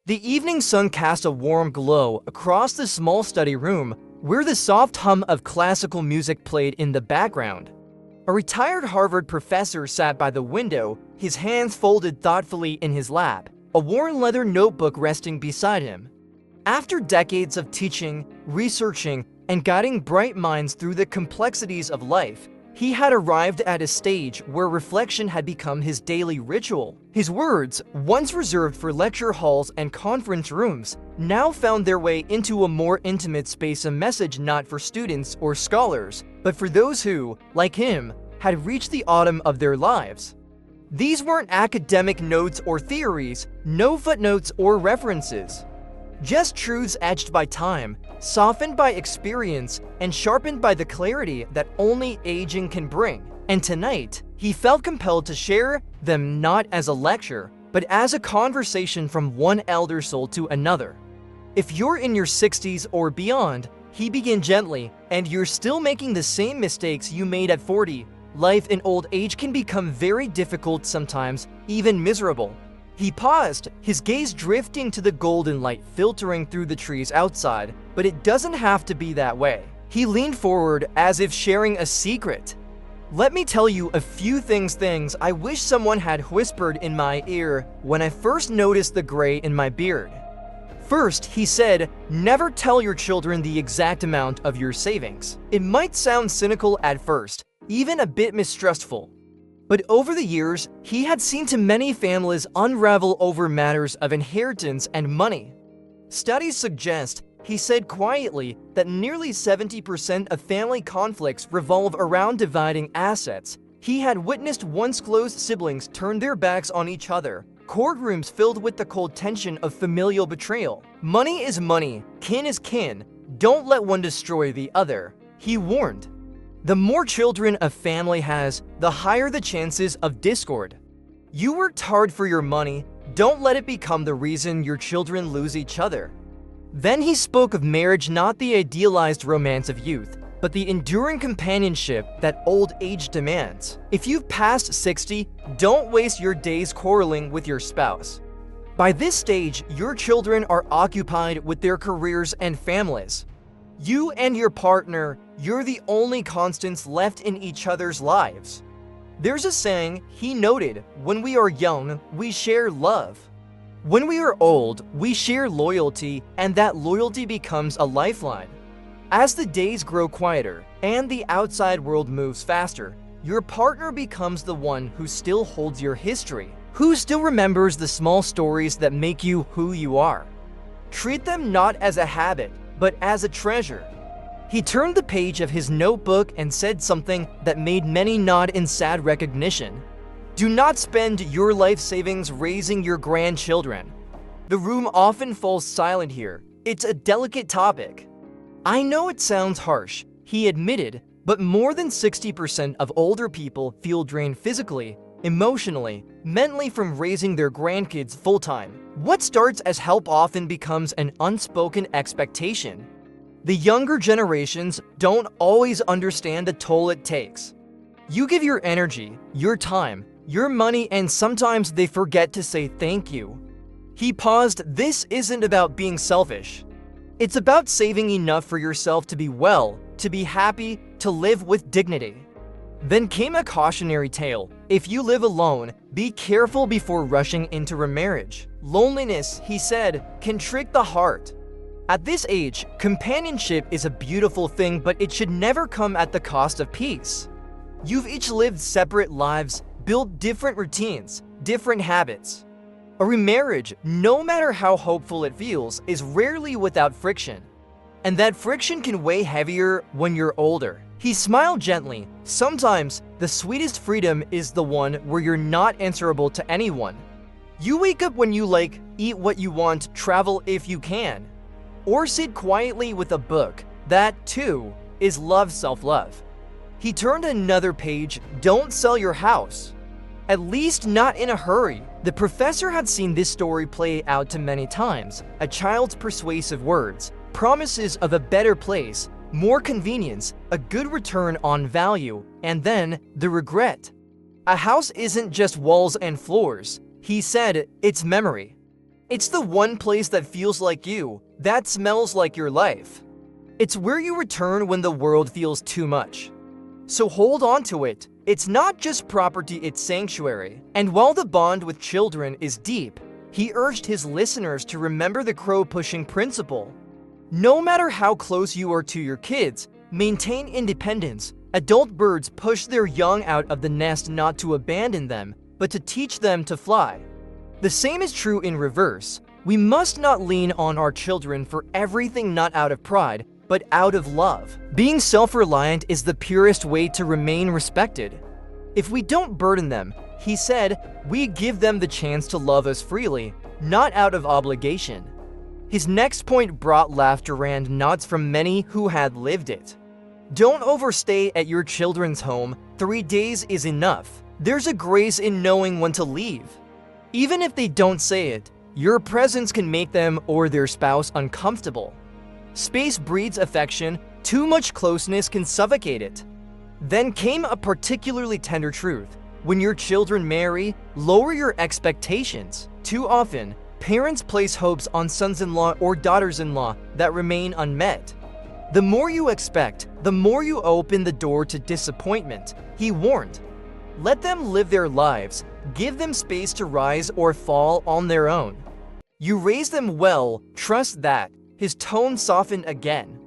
The evening sun cast a warm glow across the small study room where the soft hum of classical music played in the background. A retired Harvard professor sat by the window, his hands folded thoughtfully in his lap, a worn leather notebook resting beside him. After decades of teaching, researching, and guiding bright minds through the complexities of life, he had arrived at a stage where reflection had become his daily ritual. His words, once reserved for lecture halls and conference rooms, now found their way into a more intimate space, a message not for students or scholars, but for those who, like him, had reached the autumn of their lives. These weren't academic notes or theories, no footnotes or references. Just truths etched by time, softened by experience, and sharpened by the clarity that only aging can bring. And tonight, he felt compelled to share them not as a lecture, but as a conversation from one elder soul to another. If you're in your 60s or beyond, he began gently, and you're still making the same mistakes you made at 40, life in old age can become very difficult, sometimes even miserable. He paused, his gaze drifting to the golden light filtering through the trees outside, but it doesn't have to be that way. He leaned forward as if sharing a secret. Let me tell you a few things I wish someone had whispered in my ear when I first noticed the gray in my beard. First, he said, never tell your children the exact amount of your savings. It might sound cynical at first, even a bit mistrustful. But over the years, he had seen too many families unravel over matters of inheritance and money. Studies suggest, he said quietly, that nearly 70% of family conflicts revolve around dividing assets. He had witnessed once close siblings turn their backs on each other, courtrooms filled with the cold tension of familial betrayal. Money is money, kin is kin, don't let one destroy the other, he warned. The more children a family has, the higher the chances of discord. You worked hard for your money, don't let it become the reason your children lose each other. Then he spoke of marriage, not the idealized romance of youth, but the enduring companionship that old age demands. If you've passed 60, don't waste your days quarreling with your spouse. By this stage, your children are occupied with their careers and families. You and your partner, you're the only constants left in each other's lives. There's a saying, he noted, when we are young, we share love. When we are old, we share loyalty, and that loyalty becomes a lifeline. As the days grow quieter and the outside world moves faster, your partner becomes the one who still holds your history, who still remembers the small stories that make you who you are. Treat them not as a habit, but as a treasure. He turned the page of his notebook and said something that made many nod in sad recognition. Do not spend your life savings raising your grandchildren. The room often falls silent here. It's a delicate topic. I know it sounds harsh, he admitted, but more than 60% of older people feel drained physically, emotionally, mentally from raising their grandkids full-time. What starts as help often becomes an unspoken expectation. The younger generations don't always understand the toll it takes. You give your energy, your time, your money, and sometimes they forget to say thank you. He paused. This isn't about being selfish. It's about saving enough for yourself to be well, to be happy, to live with dignity. Then came a cautionary tale. If you live alone, be careful before rushing into remarriage. Loneliness, he said, can trick the heart. At this age, companionship is a beautiful thing, but it should never come at the cost of peace. You've each lived separate lives, built different routines, different habits. A remarriage, no matter how hopeful it feels, is rarely without friction. And that friction can weigh heavier when you're older. He smiled gently. Sometimes, the sweetest freedom is the one where you're not answerable to anyone. You wake up when you like, eat what you want, travel if you can. Or sit quietly with a book. That, too, is love, self-love. He turned another page. Don't sell your house. At least not in a hurry. The professor had seen this story play out too many times. A child's persuasive words, promises of a better place, more convenience, a good return on value, and then the regret. A house isn't just walls and floors, he said, it's memory. It's the one place that feels like you, that smells like your life. It's where you return when the world feels too much. So hold on to it. It's not just property, it's sanctuary. And while the bond with children is deep, he urged his listeners to remember the crow-pushing principle. No matter how close you are to your kids, maintain independence. Adult birds push their young out of the nest not to abandon them, but to teach them to fly. The same is true in reverse. We must not lean on our children for everything, not out of pride, but out of love. Being self-reliant is the purest way to remain respected. If we don't burden them, he said, we give them the chance to love us freely, not out of obligation. His next point brought laughter and nods from many who had lived it. Don't overstay at your children's home. 3 days is enough. There's a grace in knowing when to leave. Even if they don't say it, your presence can make them or their spouse uncomfortable. Space breeds affection, too much closeness can suffocate it. Then came a particularly tender truth. When your children marry, lower your expectations. Too often, parents place hopes on sons-in-law or daughters-in-law that remain unmet. The more you expect, the more you open the door to disappointment, he warned. Let them live their lives. Give them space to rise or fall on their own. You raise them well, trust that. His tone softened again.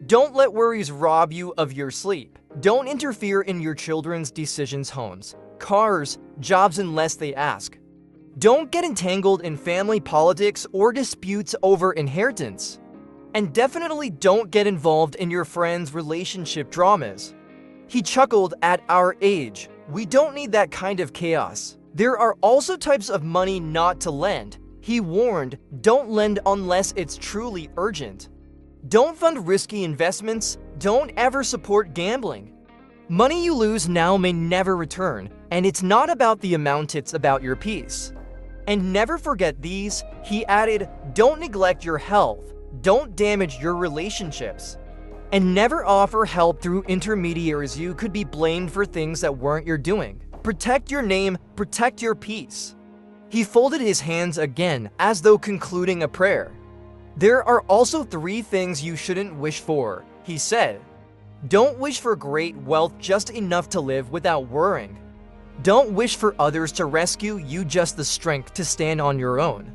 Don't let worries rob you of your sleep. Don't interfere in your children's decisions, homes, cars, jobs unless they ask. Don't get entangled in family politics or disputes over inheritance. And definitely don't get involved in your friends' relationship dramas. He chuckled. At our age, we don't need that kind of chaos. There are also types of money not to lend. He warned, don't lend unless it's truly urgent. Don't fund risky investments. Don't ever support gambling. Money you lose now may never return, and it's not about the amount, it's about your peace. And never forget these, he added, don't neglect your health. Don't damage your relationships. And never offer help through intermediaries. You could be blamed for things that weren't your doing. Protect your name, protect your peace. He folded his hands again, as though concluding a prayer. There are also 3 things you shouldn't wish for, he said. Don't wish for great wealth, just enough to live without worrying. Don't wish for others to rescue you, just the strength to stand on your own.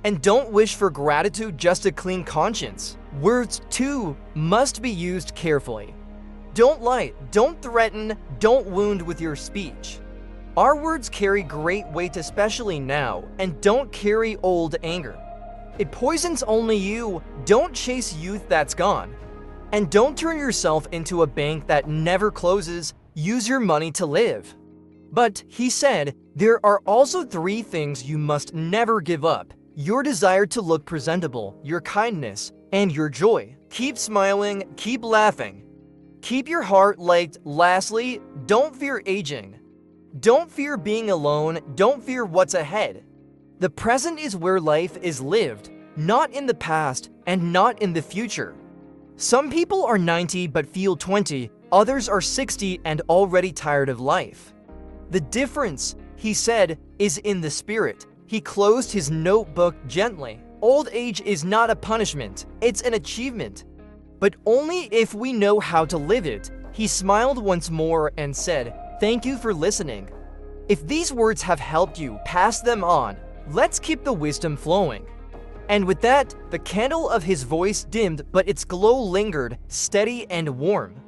And don't wish for gratitude, just a clean conscience. Words, too, must be used carefully. Don't lie, don't threaten, don't wound with your speech. Our words carry great weight, especially now, and don't carry old anger. It poisons only you. Don't chase youth that's gone. And don't turn yourself into a bank that never closes. Use your money to live. But, he said, there are also 3 things you must never give up. Your desire to look presentable, your kindness, and your joy. Keep smiling, keep laughing. Keep your heart light. Lastly, don't fear aging. Don't fear being alone, don't fear what's ahead. The present is where life is lived, not in the past and not in the future. Some people are 90 but feel 20, others are 60 and already tired of life. The difference, he said, is in the spirit. He closed his notebook gently. Old age is not a punishment, it's an achievement. But only if we know how to live it. He smiled once more and said, thank you for listening. If these words have helped you, pass them on. Let's keep the wisdom flowing. And with that, the candle of his voice dimmed, but its glow lingered, steady and warm.